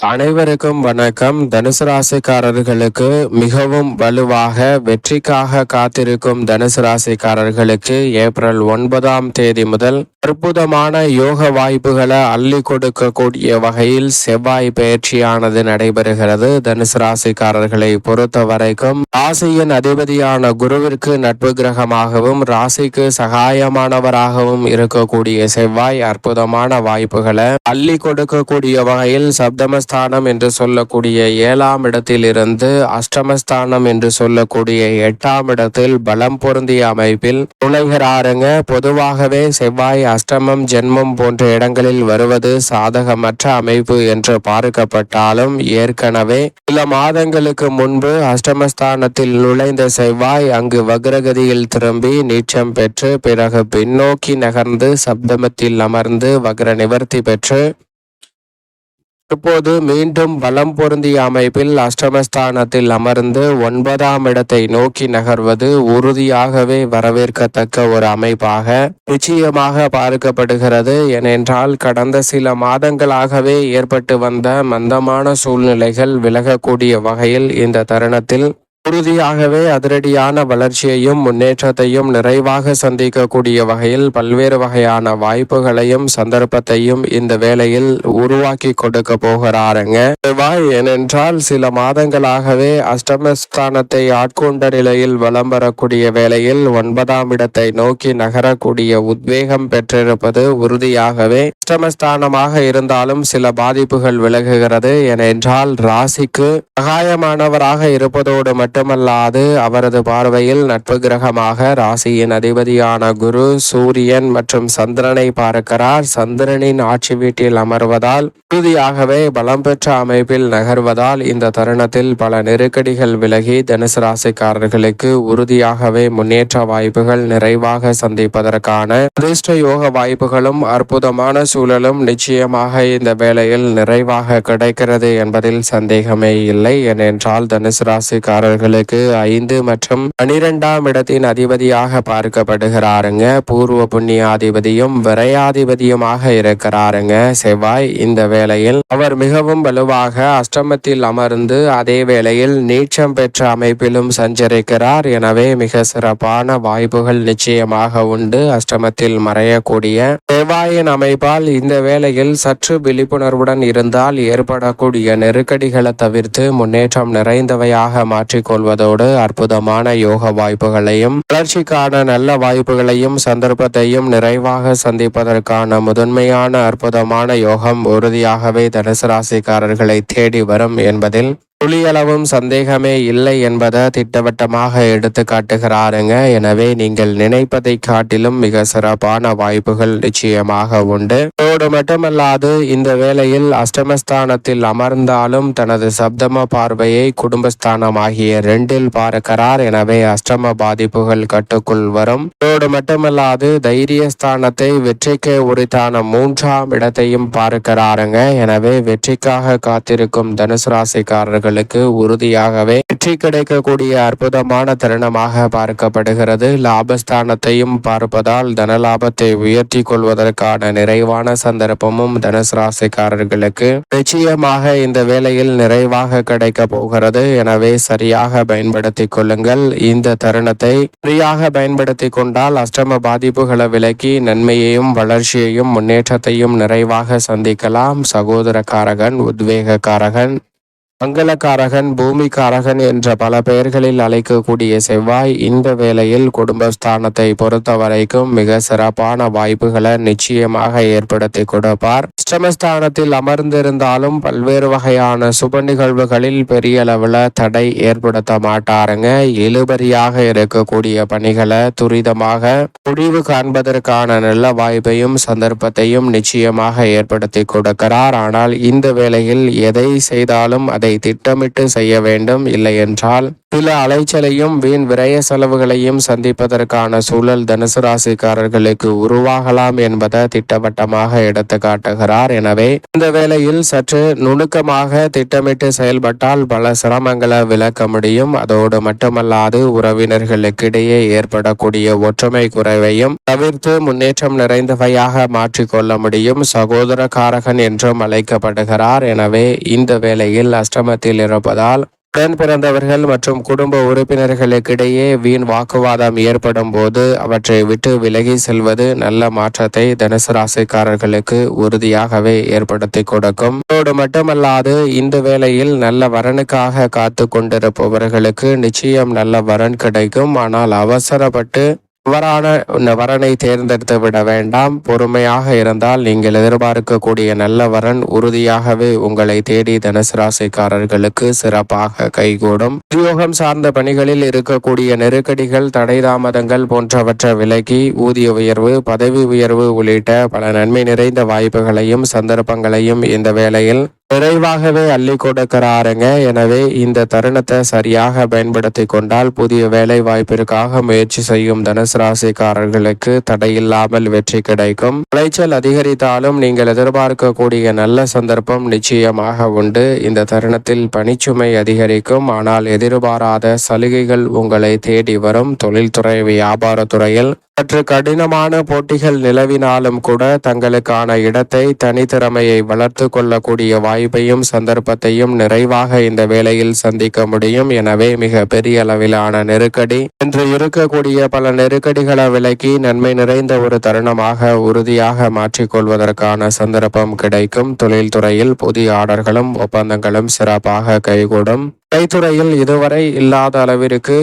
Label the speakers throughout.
Speaker 1: அனைவருக்கும் வணக்கம். தனுசு ராசிக்காரர்களுக்கு மிகவும் வலுவாக வெற்றிக்காக காத்திருக்கும் தனுசு ராசிக்காரர்களுக்கு ஏப்ரல் 9ஆம் தேதி முதல் அற்புதமான யோக வாய்ப்புகளை அள்ளி கொடுக்கக்கூடிய வகையில் செவ்வாய் பயிற்சியானது நடைபெறுகிறது. தனுசு ராசிக்காரர்களை பொறுத்த வரைக்கும் ராசியின் அதிபதியான குருவிற்கு நட்பு கிரகமாகவும் ராசிக்கு சகாயமானவராகவும் இருக்கக்கூடிய செவ்வாய் அற்புதமான வாய்ப்புகளை அள்ளி கொடுக்கக்கூடிய வகையில் சப்தமஸ்தானம் என்று சொல்லக்கூடிய 7ஆம் இடத்திலிருந்து அஷ்டமஸ்தானம் என்று சொல்லக்கூடிய 8ஆம் இடத்தில் பலம் பொருந்திய அமைப்பில் நுழைகிறாருங்க. பொதுவாகவே செவ்வாய் அஷ்டமம் ஜென்மம் போன்ற இடங்களில் வருவது சாதகமற்ற அமைப்பு என்று பார்க்கப்பட்டாலும் ஏற்கனவே சில மாதங்களுக்கு முன்பு அஷ்டமஸ்தானத்தில் நுழைந்த செவ்வாய் அங்கு வக்ரகதியில் திரும்பி நீச்சம் பெற்று பிறகு பின்னோக்கி நகர்ந்து சப்தமத்தில் அமர்ந்து வக்ர நிவர்த்தி பெற்று இப்போது மீண்டும் பலம் பொருந்திய அமைப்பில் அஷ்டமஸ்தானத்தில் அமர்ந்து 9ஆம் இடத்தை நோக்கி நகர்வது உறுதியாகவே வரவேற்கத்தக்க ஒரு அமைப்பாக நிச்சயமாக பார்க்கப்படுகிறது. ஏனென்றால் கடந்த சில மாதங்களாகவே ஏற்பட்டு வந்த மந்தமான சூழ்நிலைகள் விலகக்கூடிய வகையில் இந்த தருணத்தில் உறுதியாகவே அதிரடியான வளர்ச்சியையும் முன்னேற்றத்தையும் நிறைவாக சந்திக்கக்கூடிய வகையில் பல்வேறு வகையான வாய்ப்புகளையும் சந்தர்ப்பத்தையும் இந்த வேளையில் உருவாக்கி கொடுக்க போகிறாருங்க செவ்வாய். ஏனென்றால் சில மாதங்களாகவே அஷ்டமஸ்தானத்தை ஆட்கொண்ட நிலையில் வலம் வரக்கூடிய வேளையில் 9ஆம் இடத்தை நோக்கி நகரக்கூடிய உத்வேகம் பெற்றிருப்பது உறுதியாகவே அஷ்டமஸ்தானமாக இருந்தாலும் சில பாதிப்புகள் விலகுகிறது. ஏனென்றால் ராசிக்கு சகாயமானவராக இருப்பதோடு மட்டுமல்லாது அவரது பார்வையில் நட்பு கிரகமாக ராசியின் அதிபதியான குரு சூரியன் மற்றும் சந்திரனை பார்க்கிறார். சந்திரனின் ஆட்சி வீட்டில் அமர்வதால் உறுதியாகவே பலம் பெற்ற அமைப்பில் நகர்வதால் இந்த தருணத்தில் பல நெருக்கடிகள் விலகி தனுசு ராசிக்காரர்களுக்கு உறுதியாகவே முன்னேற்ற வாய்ப்புகள் நிறைவாக சந்திப்பதற்கான அதிர்ஷ்ட யோக வாய்ப்புகளும் அற்புதமான சூழலும் நிச்சயமாக இந்த வேளையில் நிறைவாக கிடைக்கிறது என்பதில் சந்தேகமே இல்லை. ஏனென்றால் தனுசு ராசிக்காரர்களுக்கு 5 மற்றும் 12ஆம் இடத்தின் அதிபதியாக பார்க்கப்படுகிறாருங்க. பூர்வ புண்ணியாதிபதியும் விரையாதிபதியுமாக இருக்கிறாருங்க செவ்வாய். இந்த வேளையில் அவர் மிகவும் வலுவாக அஷ்டமத்தில் அமர்ந்து அதே வேளையில் நீச்சம் பெற்ற அமைப்பிலும் சஞ்சரிக்கிறார். எனவே மிக சிறப்பான வாய்ப்புகள் நிச்சயமாக உண்டு. அஷ்டமத்தில் மறையக்கூடிய செவ்வாயின் அமைப்பால் இந்த வேளையில் சற்று விழிப்புணர்வுடன் இருந்தால் ஏற்படக்கூடிய நெருக்கடிகளை தவிர்த்து முன்னேற்றம் நிறைந்தவையாக மாற்றிக்கொள்வதோடு அற்புதமான யோக வாய்ப்புகளையும் வளர்ச்சிக்கான நல்ல வாய்ப்புகளையும் சந்தர்ப்பத்தையும் நிறைவாக சந்திப்பதற்கான முதன்மையான அற்புதமான யோகம் உறுதியாகவே தனுசு ராசிக்காரர்களை தேடி வரும் என்பதில் துளியளவும் சந்தேகமே இல்லை என்பதை திட்டவட்டமாக எடுத்து காட்டுகிறாருங்க. எனவே நீங்கள் நினைப்பதை காட்டிலும் மிக சிறப்பான வாய்ப்புகள் நிச்சயமாக உண்டு. அதோடு மட்டுமல்லாது இந்த வேளையில் அஷ்டமஸ்தானத்தில் அமர்ந்தாலும் தனது சப்தம பார்வையை குடும்பஸ்தானம் ஆகிய 2இல் பார்க்கிறார். எனவே அஷ்டம பாதிப்புகள் கட்டுக்குள் வரும். அதோடு மட்டுமல்லாது தைரியஸ்தானத்தை வெற்றிக்கு உரித்தான 3ஆம் இடத்தையும் பார்க்கிறாருங்க. எனவே வெற்றிக்காக காத்திருக்கும் தனுசு ராசிக்காரர்கள் உறுதியாகவே வெற்றி கிடைக்கக்கூடிய அற்புதமான தருணமாக பார்க்கப்படுகிறது. லாபஸ்தானத்தையும் பார்ப்பதால் தனலாபத்தை உயர்த்தி கொள்வதற்கான நிறைவான சந்தர்ப்பமும் தனுசு ராசிக்காரர்களுக்கு நிச்சயமாக இந்த வேளையில் நிறைவாக கிடைக்க போகிறது. எனவே சரியாக பயன்படுத்திக் கொள்ளுங்கள். இந்த தருணத்தை சரியாக பயன்படுத்தி கொண்டால் அஷ்டம பாதிப்புகளை விலக்கி நன்மையையும் வளர்ச்சியையும் முன்னேற்றத்தையும் நிறைவாக சந்திக்கலாம். சகோதரக்காரகன், உத்வேகக்காரகன், மங்களக்காரகன், பூமிக்காரகன் என்ற பல பெயர்களில் அழைக்கக்கூடிய செவ்வாய் இந்த வேளையில் குடும்பஸ்தானத்தை பொறுத்த வரைக்கும் மிக சிறப்பான வாய்ப்புகளை நிச்சயமாக ஏற்படுத்தி கொடுப்பார். அஷ்டமஸ்தானத்தில் அமர்ந்திருந்தாலும் பல்வேறு வகையான சுப நிகழ்வுகளில் பெரிய அளவில் தடை ஏற்படுத்த மாட்டாருங்க. இழுபறியாக இருக்கக்கூடிய பணிகளை துரிதமாக முடிவு காண்பதற்கான நல்ல வாய்ப்பையும் சந்தர்ப்பத்தையும் நிச்சயமாக ஏற்படுத்தி கொடுக்கிறார். ஆனால் இந்த வேளையில் எதை செய்தாலும் அதை திட்டமிட்டு செய்ய வேண்டும். இல்லை என்றால் சில அலைச்சலையும் வீண் விரய செலவுகளையும் சந்திப்பதற்கான சூழல் தனுசு ராசிக்காரர்களுக்கு உருவாகலாம் என்பதை திட்டவட்டமாக எடுத்து காட்டுகிறார். எனவே இந்த வேளையில் சற்று நுணுக்கமாக திட்டமிட்டு செயல்பட்டால் பல சிரமங்களை விளக்க முடியும். அதோடு மட்டுமல்லாது உறவினர்களுக்கிடையே ஏற்படக்கூடிய ஒற்றுமை குறைவையும் தவிர்த்து முன்னேற்றம் நிறைந்தவையாக மாற்றிக்கொள்ள முடியும். சகோதர காரகன் என்றும் அழைக்கப்படுகிறார். எனவே இந்த வேளையில் அஷ்டமத்தில் இருப்பதால் உடன் பிறந்தவர்கள் மற்றும் குடும்ப உறுப்பினர்களுக்கிடையே வீண் வாக்குவாதம் ஏற்படும் போது அவற்றை விட்டு விலகி செல்வது நல்ல மாற்றத்தை தனுசு ராசிக்காரர்களுக்கு உறுதியாகவே ஏற்படுத்தி கொடுக்கும். அதோடு மட்டுமல்லாது இந்த வேளையில் நல்ல வரனுக்காக காத்து கொண்டிருப்பவர்களுக்கு நிச்சயம் நல்ல வரன் கிடைக்கும். ஆனால் அவசரப்பட்டு வரனை தேர்ந்தெடுத்து விட வேண்டாம். பொறுமையாக இருந்தால் நீங்கள் எதிர்பார்க்கக்கூடிய நல்ல வரன் உறுதியாகவே உங்களை தேடி தனுசு ராசிக்காரர்களுக்கு சிறப்பாக கைகூடும். உத்தியோகம் சார்ந்த பணிகளில் இருக்கக்கூடிய நெருக்கடிகள், தடை தாமதங்கள் போன்றவற்றை விலகி ஊதிய உயர்வு, பதவி உயர்வு உள்ளிட்ட பல நன்மை நிறைந்த வாய்ப்புகளையும் சந்தர்ப்பங்களையும் இந்த வேளையில் நிறைவாகவே அள்ளி கொடுக்கிறாருங்க. எனவே இந்த தருணத்தை சரியாக பயன்படுத்தி கொண்டால் புதிய வேலை வாய்ப்பிற்காக முயற்சி செய்யும் தனுசு ராசிக்காரர்களுக்கு தடையில்லாமல் வெற்றி கிடைக்கும். விளைச்சல் அதிகரித்தாலும் நீங்கள் எதிர்பார்க்கக்கூடிய நல்ல சந்தர்ப்பம் நிச்சயமாக உண்டு. இந்த தருணத்தில் பணிச்சுமை அதிகரிக்கும். ஆனால் எதிர்பாராத சலுகைகள் உங்களை தேடி வரும். தொழில்துறை, வியாபாரத்துறையில் சற்று கடினமான போட்டிகள் நிலவினாலும் கூட தங்களுக்கான இடத்தை, தனித்திறமையை வளர்த்து கொள்ளக்கூடிய வாய்ப்பையும் சந்தர்ப்பத்தையும் நிறைவாக இந்த வேளையில் சந்திக்க முடியும். எனவே மிக பெரிய அளவிலான நெருக்கடி என்று இருக்கக்கூடிய பல நெருக்கடிகளை விலக்கி நன்மை நிறைந்த ஒரு தருணமாக உறுதியாக மாற்றிக்கொள்வதற்கான சந்தர்ப்பம் கிடைக்கும். தொழில்துறையில் புதிய ஆர்டர்களும் ஒப்பந்தங்களும் சிறப்பாக கைகூடும். கலைத்துறையில் இதுவரை இல்லாத அளவிற்கு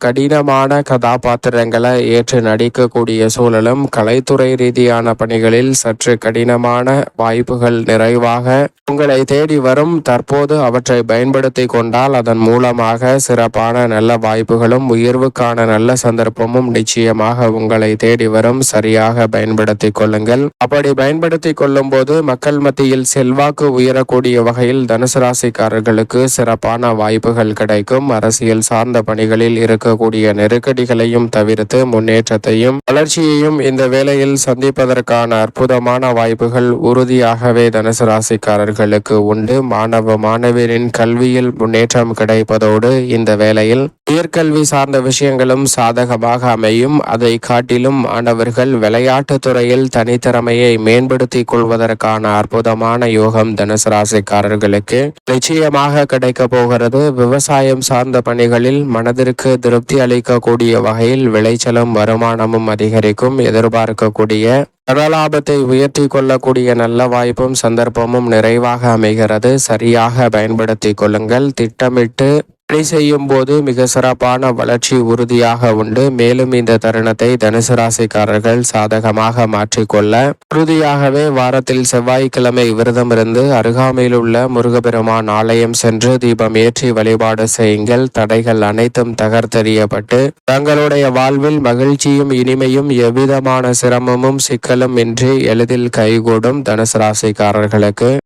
Speaker 1: கடினமான கதாபாத்திரங்களை ஏற்று நடிக்கக்கூடிய சூழலும், கலைத்துறை ரீதியான பணிகளில் சற்று கடினமான வாய்ப்புகள் நிறைவாக உங்களை தேடி வரும். தற்போது அவற்றை பயன்படுத்தி கொண்டால் அதன் மூலமாக சிறப்பான நல்ல வாய்ப்புகளும் உயர்வுக்கான நல்ல சந்தர்ப்பமும் நிச்சயமாக உங்களை தேடி வரும். சரியாக பயன்படுத்தி கொள்ளுங்கள். அப்படி பயன்படுத்தி கொள்ளும் போது மக்கள் மத்தியில் செல்வாக்கு உயரக்கூடிய வகையில் தனுசு ராசிக்காரர்களுக்கு சிறப்பான வாய்ப்புகள் கிடைக்கும். அரசியல் சார்ந்த பணிகளில் இருக்கக்கூடிய நெருக்கடிகளையும் தவிர்த்து முன்னேற்றத்தையும் வளர்ச்சியையும் இந்த வேளையில் சந்திப்பதற்கான அற்புதமான வாய்ப்புகள் உறுதியாகவே தனுசு ராசிக்காரர்களுக்கு உண்டு. மாணவ மாணவியரின் கல்வியில் முன்னேற்றம் கிடைப்பதோடு இந்த வேளையில் உயர்கல்வி சார்ந்த விஷயங்களும் சாதகமாக அமையும். அதை காட்டிலும் மாணவர்கள் விளையாட்டு துறையில் தனித்திறமையை மேம்படுத்திக் கொள்வதற்கான அற்புதமான யோகம் தனுசு ராசிக்காரர்களுக்கு நிச்சயமாக கிடைக்க போகிறது. விவசாயம் சார்ந்த பணிகளில் மனதிற்கு திருப்தி அளிக்கக்கூடிய வகையில் விளைச்சலும் வருமானமும் அதிகரிக்கும். எதிர்பார்க்கக்கூடிய தனலாபத்தை உயர்த்தி கொள்ளக்கூடிய நல்ல வாய்ப்பும் சந்தர்ப்பமும் நிறைவாக அமைகிறது. சரியாக பயன்படுத்தி கொள்ளுங்கள். திட்டமிட்டு பணி செய்யும் போது மிக சிறப்பான வளர்ச்சி உறுதியாக உண்டு. மேலும் இந்த தருணத்தை தனுசு ராசிக்காரர்கள் சாதகமாக மாற்றிக்கொள்ள உறுதியாகவே வாரத்தில் செவ்வாய்க்கிழமை விரதமிருந்து அருகாமையில் உள்ள முருகப்பெருமான் ஆலயம் சென்று தீபம் ஏற்றி வழிபாடு செய்யுங்கள். தடைகள் அனைத்தும் தகர்த்தெறியப்பட்டு தங்களுடைய வாழ்வில் மகிழ்ச்சியும் இனிமையும் எவ்விதமான சிரமமும் சிக்கலும் இன்றி எளிதில் கைகூடும். தனுசு ராசிக்காரர்களுக்கு